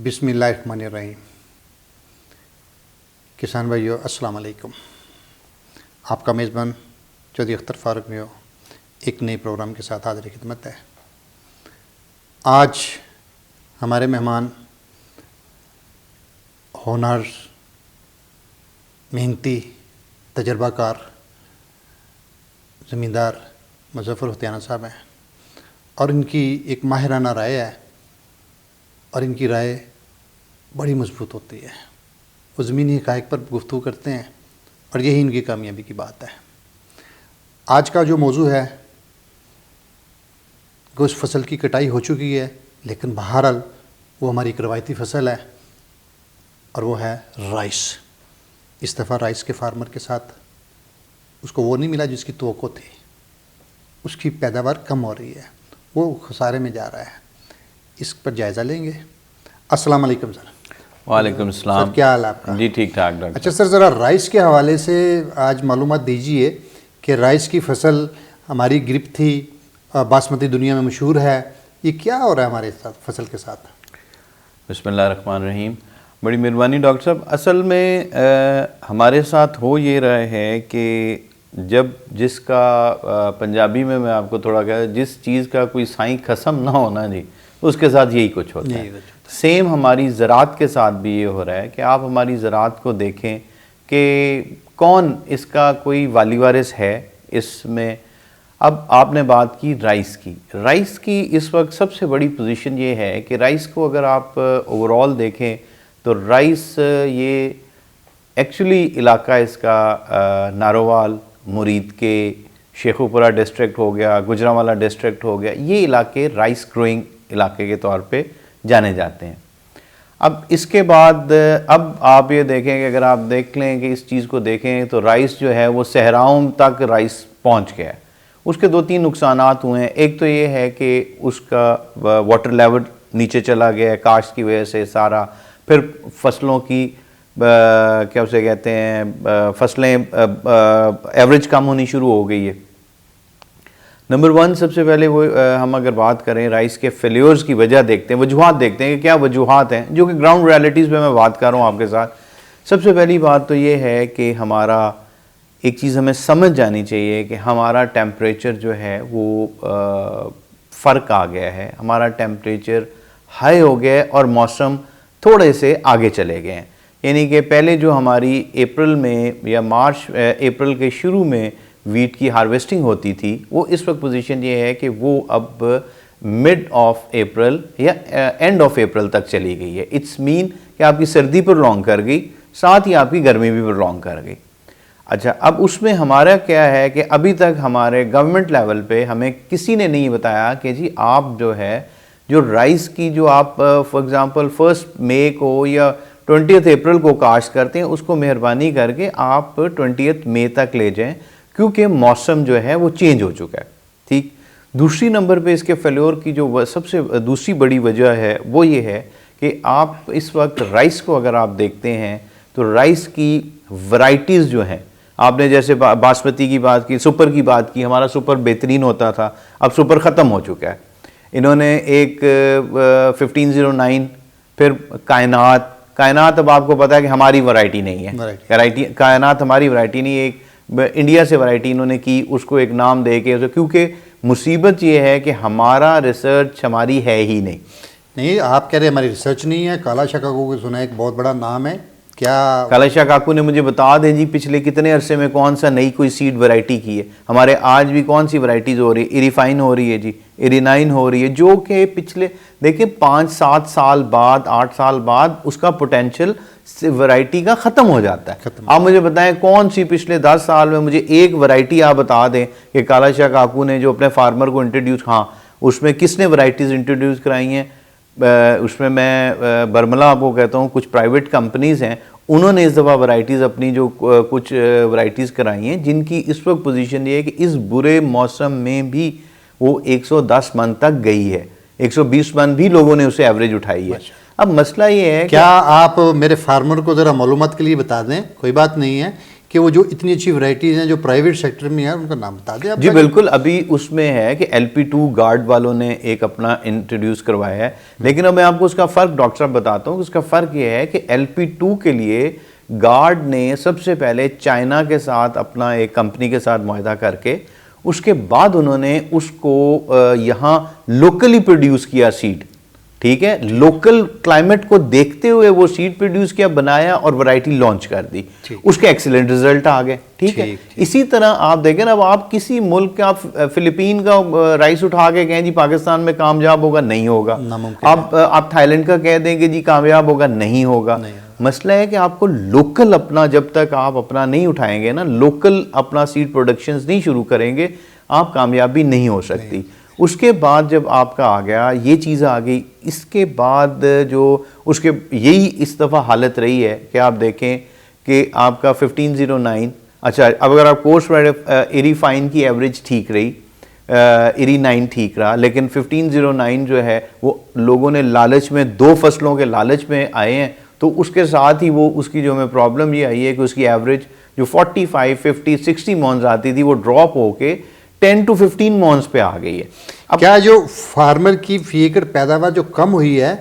बिस्मिल्लाहिर्रहमानिर्रहीम। किसान भाइयों अस्सलाम वालेकुम। आपका मेज़बान चौधरी अख्तर फारूक मियो एक नए प्रोग्राम के साथ हाज़िर खिदमत है। आज हमारे मेहमान होनहार, मेहनती, तजर्बाकार ज़मींदार मुज़फ़्फ़र हुसैन साहब हैं और इनकी एक माहिराना राय है और इनकी राय बड़ी मजबूत होती है। वो ज़मीनी हक़ाइक़ पर गुफ्तगू करते हैं और यही इनकी कामयाबी की बात है। आज का जो मौजू है कि उस फसल की कटाई हो चुकी है, लेकिन बहरहाल वो हमारी एक रवायती फसल है और वो है राइस। इस दफ़ा राइस के फार्मर के साथ उसको वो नहीं मिला जिसकी तवक्को थी, उसकी पैदावार कम हो रही है, वो खसारे में जा रहा है। इस पर जायज़ा लेंगे। अस्सलाम वालेकुम सर। वालेकुम सलाम। सर क्या हाल है आपका? जी ठीक ठाक डॉक्टर। अच्छा सर, ज़रा राइस के हवाले से आज मालूमात दीजिए कि राइस की फसल हमारी गिरफ्त थी, बासमती दुनिया में मशहूर है, ये क्या हो रहा है हमारे साथ फसल के साथ? बिस्मिल्लाहिर्रहमानिर्रहीम। बड़ी मेहरबानी डॉक्टर साहब। असल में हमारे साथ हो ये रहा है कि जब जिसका पंजाबी में मैं आपको थोड़ा कह, जिस चीज़ का कोई साईं कसम ना होना जी, उसके साथ यही कुछ होता है। सेम हमारी ज़रात के साथ भी ये हो रहा है कि आप हमारी ज़रात को देखें कि कौन इसका कोई वाली वारिस है इसमें। अब आपने बात की राइस की। राइस की इस वक्त सबसे बड़ी पोजीशन ये है कि राइस को अगर आप ओवरऑल देखें तो राइस ये एक्चुअली इलाका इसका नारोवाल, मुरीद के, शेखुपुरा डिस्ट्रिक्ट हो गया, गुजरांवाला डिस्ट्रिक्ट हो गया, ये इलाके राइस ग्रोइंग इलाके के तौर पे जाने जाते हैं। अब इसके बाद अब आप ये देखें कि अगर आप देख लें कि इस चीज़ को देखें तो राइस जो है वो सहराओं तक राइस पहुंच गया है। उसके दो तीन नुकसानात हुए हैं। एक तो ये है कि उसका वाटर लेवल नीचे चला गया है काश्त की वजह से सारा, फिर फसलों की क्या उसे कहते हैं, फसलें एवरेज कम होनी शुरू हो गई है। नंबर वन, सबसे पहले वो हम अगर बात करें राइस के फेल्योर्स की वजह देखते हैं, वजूहात देखते हैं कि क्या वजूहात हैं, जो कि ग्राउंड रियलिटीज़ पे मैं बात कर रहा हूँ आपके साथ। सबसे पहली बात तो ये है कि हमारा एक चीज़ हमें समझ जानी चाहिए कि हमारा टेम्परेचर जो है वो फ़र्क आ गया है, हमारा टेम्परेचर हाई हो गया है और मौसम थोड़े से आगे चले गए हैं। यानी कि पहले जो हमारी अप्रैल में या मार्च अप्रैल के शुरू में वीट की हार्वेस्टिंग होती थी, वो इस वक्त पोजीशन ये है कि वो अब मिड ऑफ अप्रैल या एंड ऑफ अप्रैल तक चली गई है। इट्स मीन कि आपकी सर्दी पर लॉन्ग कर गई, साथ ही आपकी गर्मी भी लॉन्ग कर गई। अच्छा, अब उसमें हमारा क्या है कि अभी तक हमारे गवर्नमेंट लेवल पे हमें किसी ने नहीं बताया कि जी आप जो है जो राइस की जो आप फॉर एग्ज़ाम्पल 1 मई को या 20 अप्रैल को काश्त करते हैं, उसको मेहरबानी करके आप 20 मई तक ले जाएं, क्योंकि मौसम जो है वो चेंज हो चुका है। ठीक। दूसरी नंबर पे इसके फेल्योर की जो सबसे दूसरी बड़ी वजह है वो ये है कि आप इस वक्त राइस को अगर आप देखते हैं तो राइस की वैरायटीज़ जो हैं, आपने जैसे बासमती की बात की, सुपर की बात की, हमारा सुपर बेहतरीन होता था, अब सुपर ख़त्म हो चुका है। इन्होंने एक 1509, फिर कायनात अब आपको पता है कि हमारी वैरायटी नहीं है। कायनात हमारी वैरायटी नहीं है, एक इंडिया से वैरायटी इन्होंने की, उसको एक नाम दे के, क्योंकि मुसीबत ये है कि हमारा रिसर्च हमारी है ही नहीं। आप कह रहे हमारी रिसर्च नहीं है। काला शाह काकू को सुना एक बहुत बड़ा नाम है, क्या काला शाह काकू ने मुझे बता दें जी पिछले कितने अरसे में कौन सा नई कोई सीड वैरायटी की है। हमारे आज भी कौन सी वैरायटीज़ हो रही है, इरिफाइन हो रही है जी, इरिनाइन हो रही है, जो कि पिछले देखिए 5-7 साल बाद, 8 साल बाद उसका पोटेंशियल वैरायटी का ख़त्म हो जाता है। आप मुझे बताएं कौन सी पिछले 10 साल में मुझे एक वैरायटी आप बता दें कि काला शाह काकू ने जो अपने फार्मर को इंट्रोड्यूस, हाँ उसमें किसने वैरायटीज़ इंट्रोड्यूस कराई हैं। उसमें मैं बरमला आपको कहता हूँ, कुछ प्राइवेट कंपनीज़ हैं, उन्होंने इस दफ़ा वैरायटीज़ अपनी जो कुछ वैरायटीज़ कराई हैं, जिनकी इस वक्त पोजीशन ये है कि इस बुरे मौसम में भी वो 110 मन तक गई है, 120 मन भी लोगों ने उसे एवरेज उठाई है। अब मसला ये है, क्या आप मेरे फार्मर को ज़रा मालूमात के लिए बता दें, कोई बात नहीं है, कि वो जो इतनी अच्छी वैरायटीज़ हैं जो प्राइवेट सेक्टर में है उनका नाम बता दें आप। जी बिल्कुल, अभी उसमें है कि LP2 गार्ड वालों ने एक अपना इंट्रोड्यूस करवाया है, लेकिन अब मैं आपको उसका फ़र्क डॉक्टर साहब बताता हूँ। उसका फ़र्क ये है कि LP2 के लिए गार्ड ने सबसे पहले चाइना के साथ अपना एक कंपनी के साथ मुआहदा करके उसके बाद उन्होंने उसको यहाँ लोकली प्रोड्यूस किया सीड, ठीक है, लोकल क्लाइमेट को देखते हुए वो सीड प्रोड्यूस किया, बनाया और वैरायटी लॉन्च कर दी, उसके एक्सीलेंट रिजल्ट आ गए, ठीक है। इसी तरह आप देखें ना, अब आप किसी मुल्क का, फिलीपीन का राइस उठा के कहें जी पाकिस्तान में कामयाब होगा, नहीं होगा। आप थाईलैंड का कह देंगे जी कामयाब होगा, नहीं होगा। मसला है कि आपको लोकल अपना, जब तक आप अपना नहीं उठाएंगे ना, लोकल अपना सीड प्रोडक्शंस नहीं शुरू करेंगे, आप कामयाबी नहीं हो सकती। उसके बाद जब आपका आ गया, ये चीज़ आ गई, इसके बाद जो उसके यही इस दफ़ा हालत रही है कि आप देखें कि आपका 1509, अच्छा अब अगर आप कोर्स इरी फाइन की एवरेज ठीक रही, इरी 9 ठीक रहा, लेकिन 1509 जो है वो लोगों ने लालच में, 2 फसलों के लालच में आए हैं, तो उसके साथ ही वो उसकी जो हमें प्रॉब्लम ये आई है कि उसकी एवरेज जो 45, 50, 60 मॉन्स आती थी वो ड्रॉप होके 10 to 15 मॉन्स पे आ गई है। अब क्या जो फार्मर की फी एकड़ पैदावार जो कम हुई है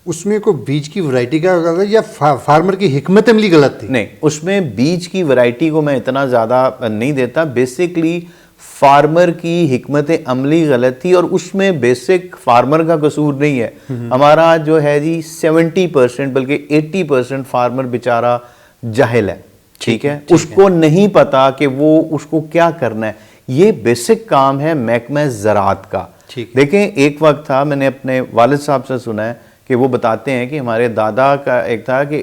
उसमें कोई बीज की वैरायटी का गलत या फार्मर की हिकमत अमली गलत थी? नहीं, उसमें बीज की वैरायटी को मैं इतना ज़्यादा नहीं देता। बेसिकली फार्मर की हिकमत अमली गलत थी और उसमें बेसिक फार्मर का कसूर नहीं है। हमारा जो है जी 70% बल्कि 80% फार्मर बेचारा जाहिल है, ठीक है, उसको नहीं पता कि वो उसको क्या करना है। ये बेसिक काम है महकमा ज़राअत का। देखें, एक वक्त था, मैंने अपने वालिद साहब से सुना है कि वो बताते हैं कि हमारे दादा का एक था कि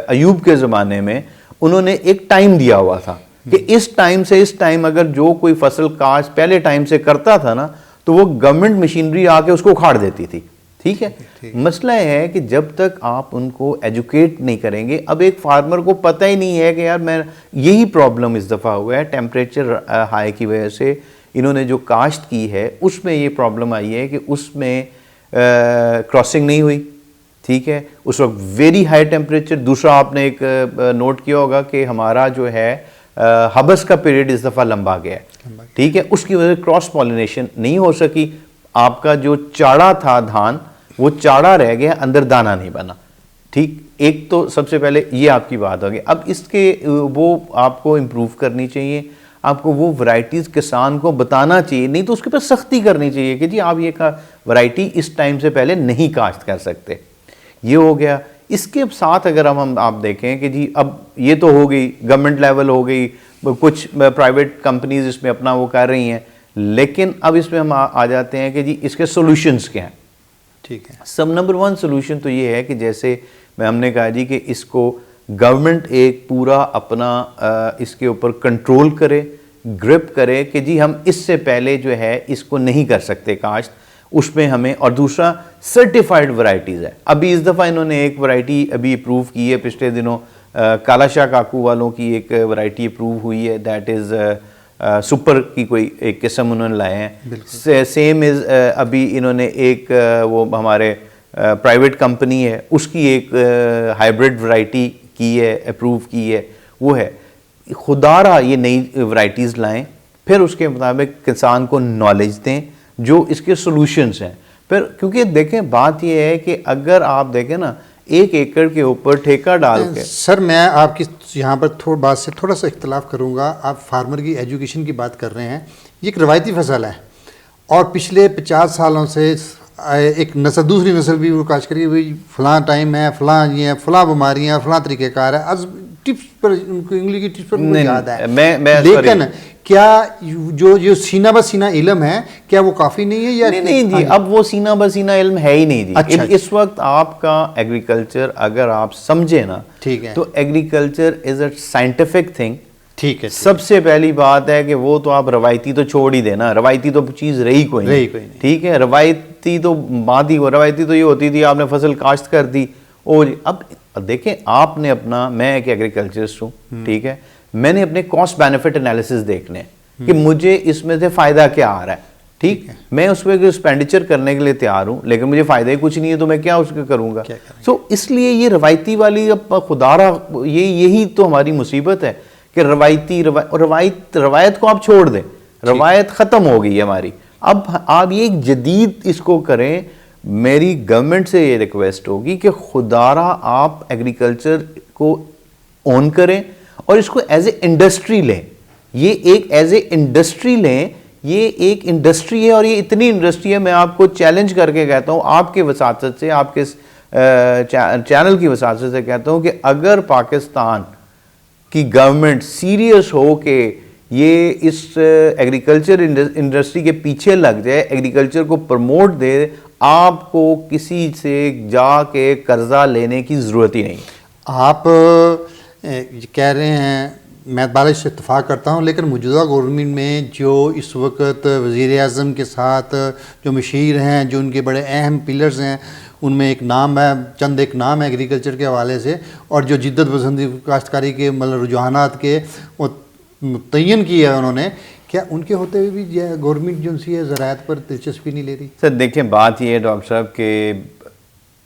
अयूब के ज़माने में उन्होंने एक टाइम दिया हुआ था कि इस टाइम से इस टाइम अगर जो कोई फसल काश्त पहले टाइम से करता था ना, तो वो गवर्नमेंट मशीनरी आके उसको उखाड़ देती थी, ठीक है। मसला है कि जब तक आप उनको एजुकेट नहीं करेंगे, अब एक फार्मर को पता ही नहीं है कि यार मैं, यही प्रॉब्लम इस दफ़ा हुआ है टेम्परेचर हाई की वजह से। इन्होंने जो काश्त की है उसमें ये प्रॉब्लम आई है कि उसमें क्रॉसिंग नहीं हुई, ठीक है, उस वक्त वेरी हाई टेम्परेचर। दूसरा आपने एक नोट किया होगा कि हमारा जो है हबस का पीरियड इस दफ़ा लंबा गया है, ठीक है, उसकी वजह से क्रॉस पॉलिनेशन नहीं हो सकी। आपका जो चाड़ा था धान, वो चाड़ा रह गया, अंदर दाना नहीं बना, ठीक। एक तो सबसे पहले ये आपकी बात होगी। अब इसके वो आपको इम्प्रूव करनी चाहिए, आपको वो वैरायटीज़ किसान को बताना चाहिए, नहीं तो उसके ऊपर सख्ती करनी चाहिए कि जी आप ये वैरायटी इस टाइम से पहले नहीं काश्त कर सकते। ये हो गया। इसके साथ अगर हम आप देखें कि जी अब ये तो हो गई, गवर्नमेंट लेवल हो गई, कुछ प्राइवेट कंपनीज इसमें अपना वो कर रही हैं, लेकिन अब इसमें हम आ जाते हैं कि जी इसके सॉल्यूशंस क्या हैं, ठीक है। सब नंबर 1 सॉल्यूशन तो ये है कि जैसे हमने कहा जी कि इसको गवर्नमेंट एक पूरा अपना इसके ऊपर कंट्रोल करे, ग्रिप करे कि जी हम इससे पहले जो है इसको नहीं कर सकते काश्त, उसमें हमें। और दूसरा सर्टिफाइड वैरायटीज़ है। अभी इस दफ़ा इन्होंने एक वैरायटी अभी अप्रूव की है, पिछले दिनों काला शाह काकू वालों की एक वैरायटी अप्रूव हुई है, दैट इज़ सुपर की कोई एक किस्म उन्होंने लाए हैं। सेम इज़ अभी इन्होंने एक वो हमारे प्राइवेट कंपनी है उसकी एक हाइब्रिड वैरायटी की है, अप्रूव की है, वो है। खुदारा ये नई वैरायटीज़ लाएं, फिर उसके मुताबिक किसान को नॉलेज दें जो इसके सॉल्यूशंस हैं। फिर क्योंकि देखें बात ये है कि अगर आप देखें ना 1 एकड़ के ऊपर ठेका डाल के। सर मैं आपकी यहाँ पर बात से थोड़ा सा इख्तलाफ करूँगा। आप फार्मर की एजुकेशन की बात कर रहे हैं, ये एक रवायती फसल है और पिछले 50 सालों से एक नस्ल दूसरी नस्ल भी वो काश करिए भाई फलां टाइम है, फलां ये है, फलां बीमारियाँ, फलां तरीक़ेकार है। आज टिप्स पर उनको इंग्लिश की टिप्स पर उनको याद है, लेकिन क्या जो सीना ब सीना इल्म है क्या वो काफ़ी नहीं है या नहीं जी, अब वो सीना ब सीना इल्म है ही नहीं जी। अच्छा, इस वक्त आपका एग्रीकल्चर अगर आप समझे ना, ठीक है, तो agriculture is a scientific thing, ठीक है। सबसे पहली बात है कि वो तो आप रवायती तो छोड़ ही देना, रवायती तो चीज़ रही कोई नहीं, ठीक है। रवायती तो बात ही हो, रवायती तो ये होती थी आपने फसल काश्त कर दी और अब देखें आपने अपना, मैं एक एग्रीकल्चरिस्ट हूँ, ठीक है, मैंने अपने कॉस्ट बेनिफिट एनालिसिस देखने कि मुझे इसमें से फ़ायदा क्या आ रहा है, ठीक है, मैं उस पर एक्सपेंडिचर करने के लिए तैयार हूँ, लेकिन मुझे फ़ायदा ही कुछ नहीं है तो मैं क्या उसका करूँगा। सो इसलिए ये रवायती वाली अब खुदारा यही तो हमारी मुसीबत है कि रवायत को आप छोड़ दें, रवायत ख़त्म हो गई है हमारी। अब आप ये एक जदीद इसको करें। मेरी गवर्नमेंट से ये रिक्वेस्ट होगी कि खुदारा आप एग्रीकल्चर को ओन करें और इसको एज ए इंडस्ट्री लें। ये एक एज ए इंडस्ट्री लें, ये एक इंडस्ट्री है और ये इतनी इंडस्ट्री है, मैं आपको चैलेंज करके कहता हूँ, आपके वसातत से, आपके चैनल की वसातत से कहता हूँ कि अगर पाकिस्तान की गवर्नमेंट सीरियस हो कि ये इस एग्रीकल्चर इंडस्ट्री के पीछे लग जाए, एग्रीकल्चर को प्रमोट दे, आपको किसी से जाके कर्जा लेने की ज़रूरत ही नहीं। आप कह रहे हैं, मैं बात से इत्तफाक करता हूँ, लेकिन मौजूदा गवर्नमेंट में जो इस वक्त वज़ीर आज़म के साथ जो मशीर हैं, जो उनके बड़े अहम पिलर्स हैं, उनमें एक नाम है, चंद एक नाम है एग्रीकल्चर के हवाले से, और जो जिद्दत पसंदी काश्तकारी के मतलब रुझानात के वो मुतय्यन किया है उन्होंने, क्या उनके होते हुए भी गवर्नमेंट जो सी है ज़राअत पर दिलचस्पी नहीं ले रही? सर देखिए, बात ये है डॉक्टर साहब कि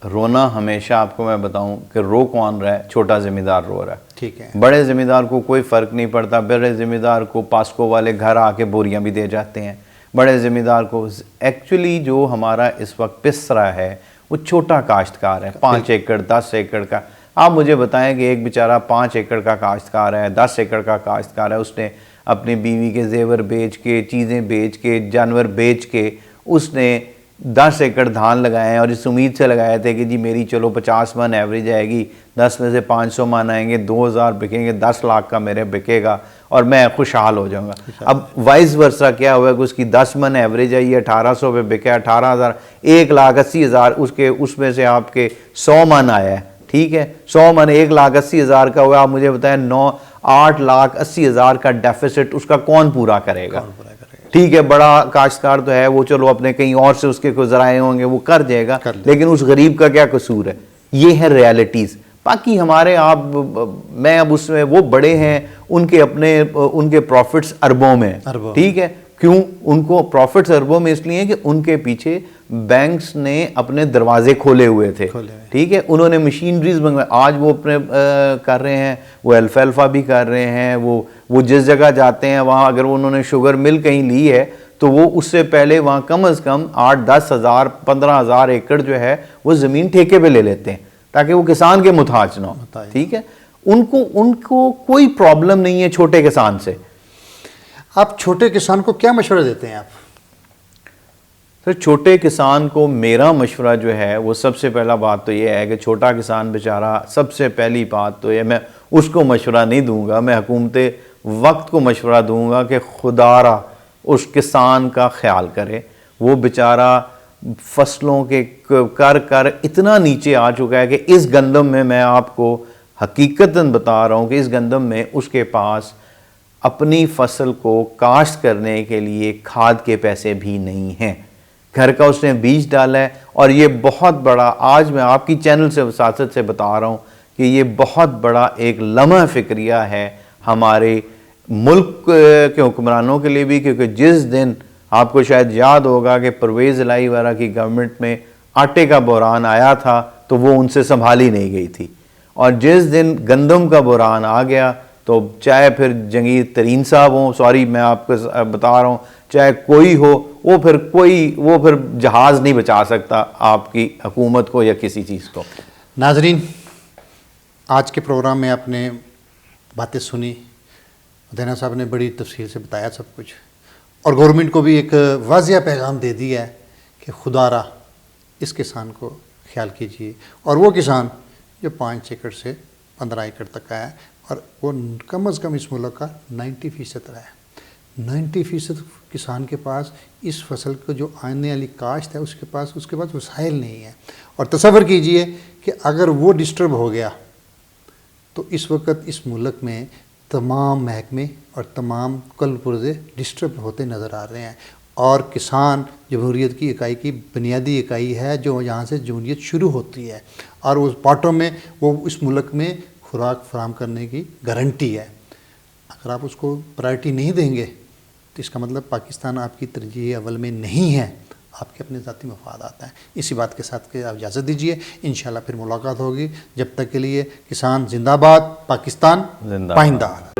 रोना हमेशा, आपको मैं बताऊं कि रो कौन रहा है, छोटा ज़िम्मेदार रो रहा है। ठीक है। बड़े ज़िम्मेदार को कोई फ़र्क नहीं पड़ता, बड़े ज़िम्मेदार को पास्को वाले घर आके बोरियां भी दे जाते हैं। बड़े ज़िम्मेदार को एक्चुअली जो हमारा इस वक्त पिस रहा है वो छोटा काश्तकार है, 5 एकड़ 10 एकड़ का। आप मुझे बताएं कि एक बेचारा 5 एकड़ का काश्तकार है, 10 एकड़ का काश्तकार है, उसने अपनी बीवी के जेवर बेच के, चीज़ें बेच के, जानवर बेच के उसने 10 एकड़ धान लगाए हैं और इस उम्मीद से लगाए थे कि जी मेरी चलो 50 मन एवरेज आएगी, 10 में से 500 मन आएंगे, 2000 बिकेंगे, 10 लाख का मेरे बिकेगा और मैं खुशहाल हो जाऊंगा। अब वाइस वर्सा क्या हुआ कि उसकी 10 मन एवरेज आई है, 1800 पे बिके, 18,000, 1,80,000, उसके उसमें से आपके 100 मन आया है। ठीक है, 100 मन 1,80,000 का हुआ। आप मुझे बताएं 8,80,000 का डेफिसिट उसका कौन पूरा करेगा? ठीक है, बड़ा काश्तकार तो है वो, चलो अपने कहीं और से उसके कोई ज़राए होंगे वो कर जाएगा, लेकिन उस गरीब का क्या कसूर है? ये है रियलिटीज़। बाकी हमारे मैं अब उसमें वो बड़े हैं, उनके अपने उनके प्रॉफिट्स अरबों में, ठीक है। क्यों उनको प्रॉफिट्स अरबों में? इसलिए कि उनके पीछे बैंक्स ने अपने दरवाजे खोले हुए थे, ठीक है। उन्होंने मशीनरीज मंगवाई, आज वो अपने कर रहे हैं, वो अल्फाल्फा भी कर रहे हैं, वो जिस जगह जाते हैं वहाँ अगर उन्होंने शुगर मिल कहीं ली है तो वो उससे पहले वहाँ कम अज़ कम 8-10 हज़ार 15,000 एकड़ जो है वो ज़मीन ठेके पे ले लेते हैं ताकि वो किसान के मुताज ना हो, ठीक है। उनको कोई प्रॉब्लम नहीं है छोटे किसान से। आप छोटे किसान को क्या मशवरा देते हैं आप? सर छोटे किसान को मेरा मशवरा जो है वो सबसे पहला बात तो ये है कि छोटा किसान बेचारा, सबसे पहली बात तो ये, मैं उसको मशवरा नहीं दूंगा, मैं हुकूमत वक्त को मशवरा दूंगा कि खुदारा उस किसान का ख्याल करे। वो बेचारा फसलों के कर इतना नीचे आ चुका है कि इस गंदम में, मैं आपको हकीकतन बता रहा हूँ कि इस गंदम में उसके पास अपनी फसल को काश्त करने के लिए खाद के पैसे भी नहीं हैं। घर का उसने बीज डाला है और ये बहुत बड़ा, आज मैं आपकी चैनल से वसासत से बता रहा हूँ कि ये बहुत बड़ा एक लम्हा फ़िक्रिया है हमारे मुल्क के हुक्मरानों के लिए भी, क्योंकि जिस दिन आपको शायद याद होगा कि परवेज़ इलाही वाला की गवर्नमेंट में आटे का बहरान आया था तो वो उनसे संभाली नहीं गई थी, और जिस दिन गंदम का बहरान आ गया तो चाहे फिर जंगीर तरीन साहब हों, सॉरी मैं आपको बता रहा हूँ, चाहे कोई हो, वो फिर जहाज़ नहीं बचा सकता आपकी हुकूमत को या किसी चीज़ को। नाजरीन, आज के प्रोग्राम में आपने बातें सुनी, देना साहब ने बड़ी तफसील से बताया सब कुछ, और गवर्नमेंट को भी एक वाज़िया पैगाम दे दिया है कि खुदारा इस किसान को ख्याल कीजिए, और वो किसान जो 5 एकड़ से 15 एकड़ तक का है और वो कम अज़ कम इस मुल्क का 90% रहा है। 90% किसान के पास इस फसल को जो आने वाली काश्त है उसके पास वसाइल नहीं है। और तसव्वुर कीजिए कि अगर वो डिस्टर्ब हो गया तो इस वक्त इस मुल्क में तमाम महकमे और तमाम कल पुर्जे डिस्टर्ब होते नज़र आ रहे हैं, और किसान जमहूरियत की इकाई की बुनियादी इकाई है जो यहाँ से जमहूरियत शुरू होती है, और उस बाटों में वो इस मुल्क में खुराक फराम करने की गारंटी है। अगर आप उसको प्रायोरिटी नहीं देंगे तो इसका मतलब पाकिस्तान आपकी तरजीह अव्वल में नहीं है, आपके अपने ज़ाती मफाद आता है। इसी बात के साथ के आप इजाज़त दीजिए, इंशाल्लाह फिर मुलाकात होगी। जब तक के लिए किसान जिंदाबाद, पाकिस्तान जिंदाबाद।